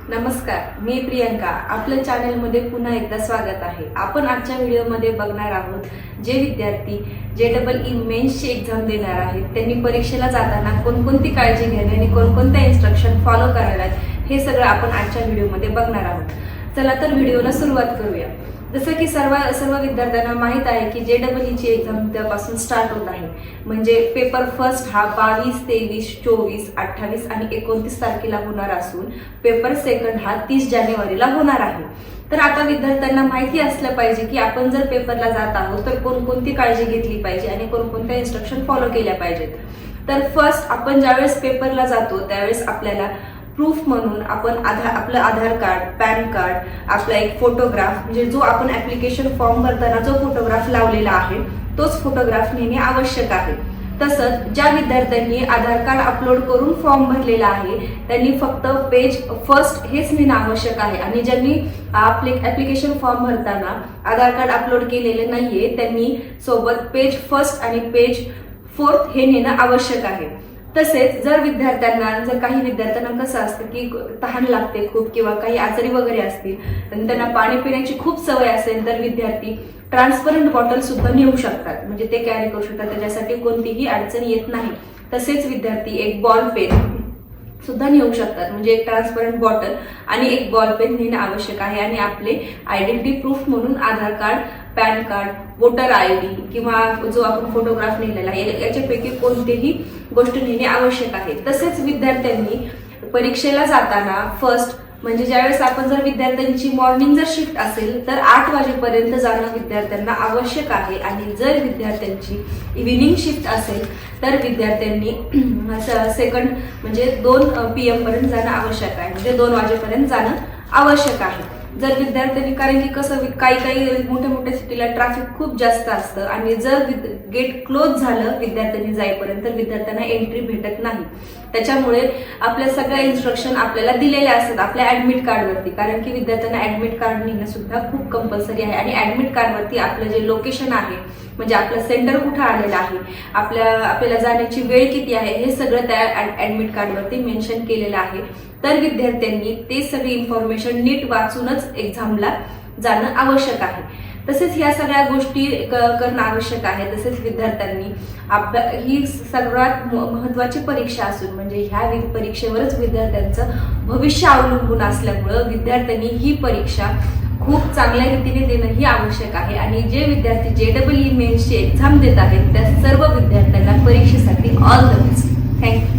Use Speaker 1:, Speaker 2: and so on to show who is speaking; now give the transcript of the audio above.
Speaker 1: नमस्कार, मी प्रियंका. आपल्या चॅनलमध्ये पुन्हा एकदा स्वागत आहे. आपण आजच्या व्हिडिओमध्ये बघणार आहोत जे विद्यार्थी JEE मेन्सची एक्झाम देणार आहेत त्यांनी परीक्षेला जाताना कोणकोणती काळजी घ्यावी आणि कोणकोणत्या इन्स्ट्रक्शन फॉलो कराव्यात हे सगळं आपण आजच्या व्हिडिओमध्ये बघणार आहोत. चला तर व्हिडिओला सुरुवात करूया. जसं की सर्व विद्यार्थ्यांना माहीत आहे की JEE एक्झाम उद्यापासून स्टार्ट होत आहे. म्हणजे पेपर फर्स्ट हा 22, 23, 24, 28 आणि 29 तारखेला होणार असून पेपर सेकंड हा 30 जानेवारीला होणार आहे. तर आता विद्यार्थ्यांना माहिती असलं पाहिजे की आपण जर पेपरला जात आहोत तर कोणकोणती काळजी घेतली पाहिजे आणि कोणकोणत्या इन्स्ट्रक्शन फॉलो केल्या पाहिजेत. तर फर्स्ट आपण ज्यावेळेस पेपरला जातो त्यावेळेस आपल्याला प्रूफ म्हणून आपण आपलं आधार कार्ड, पॅन कार्ड, आपला एक फोटोग्राफ म्हणजे जो आपण ऍप्लिकेशन फॉर्म भरताना जो फोटोग्राफ लावलेला आहे तोच फोटोग्राफ नेणे आवश्यक आहे. तसंच ज्या विद्यार्थ्यांनी आधार कार्ड अपलोड करून फॉर्म भरलेला आहे त्यांनी फक्त पेज फर्स्ट हेच नेणं आवश्यक आहे आणि ज्यांनी आपले ऍप्लिकेशन फॉर्म भरताना आधार कार्ड अपलोड केलेले नाहीये त्यांनी सोबत पेज फर्स्ट आणि पेज फोर्थ हे नेणं आवश्यक आहे. तसेच जर काही विद्यार्थ्यांना कसं असतं की तहान लागते खूप किंवा काही आजारी वगैरे असतील आणि त्यांना पाणी पिण्याची खूप सवय असेल तर विद्यार्थी ट्रान्सपरंट बॉटल सुद्धा नेऊ शकतात, म्हणजे ते कॅरी करू शकतात, त्याच्यासाठी कोणतीही अडचण येत नाही. तसेच विद्यार्थी एक बॉल पेन सुद्धा नेऊ शकतात, म्हणजे एक ट्रान्सपरंट बॉटल आणि एक बॉल पेन नेणं आवश्यक आहे आणि आपले आयडेंटिटी प्रूफ म्हणून Aadhaar card, PAN card, voter ID किंवा जो आपण फोटोग्राफ नेलेला आहे याच्यापैकी कोणतीही गोष्ट नेणे आवश्यक आहे. तसेच विद्यार्थ्यांनी परीक्षेला जाताना फर्स्ट म्हणजे ज्यावेळेस आपण जर विद्यार्थ्यांची मॉर्निंग जर शिफ्ट असेल तर 8 वाजेपर्यंत जाणं विद्यार्थ्यांना आवश्यक आहे आणि जर विद्यार्थ्यांची इव्हिनिंग शिफ्ट असेल तर विद्यार्थ्यांनी सेकंड म्हणजे 2 PM पर्यंत जाणं आवश्यक आहे, म्हणजे 2 वाजेपर्यंत जाणं आवश्यक आहे. जर विद्यार्थ्यांनी कारण की कसं काही मोठ्या सिटीला ट्रॅफिक खूप जास्त असतं आणि जर गेट क्लोज झालं विद्यार्थ्यांनी जाईपर्यंत विद्यार्थ्यांना एंट्री भेटत नाही. त्याच्यामुळे आपल्या सगळ्या इन्स्ट्रक्शन आपल्याला दिलेल्या असतात आपल्या ऍडमिट कार्डवरती, कारण की विद्यार्थ्यांना ऍडमिट कार्ड नेणं सुद्धा खूप कंपल्सरी आहे आणि ऍडमिट कार्डवरती आपलं जे लोकेशन आहे म्हणजे आपलं सेंटर कुठं आलेलं आहे, आपल्याला जाण्याची वेळ किती आहे हे सगळं त्या ऍडमिट कार्डवरती मेन्शन केलेलं आहे. तर विद्यार्थ्यांनी ते सगळी इन्फॉर्मेशन नीट वाचूनच एक्झामला जाणं आवश्यक आहे. तसेच ह्या सगळ्या गोष्टी करणं आवश्यक आहे. तसेच विद्यार्थ्यांनी ही सर्वात महत्वाची परीक्षा असून म्हणजे ह्या परीक्षेवरच विद्यार्थ्यांचं भविष्य अवलंबून असल्यामुळं विद्यार्थ्यांनी ही परीक्षा खूप चांगल्या रीतीने देणं ही आवश्यक आहे आणि जे विद्यार्थी JEE मेन्सची एक्झाम देत आहेत त्या सर्व विद्यार्थ्यांना परीक्षेसाठी ऑल द बेस्ट. थँक्यू.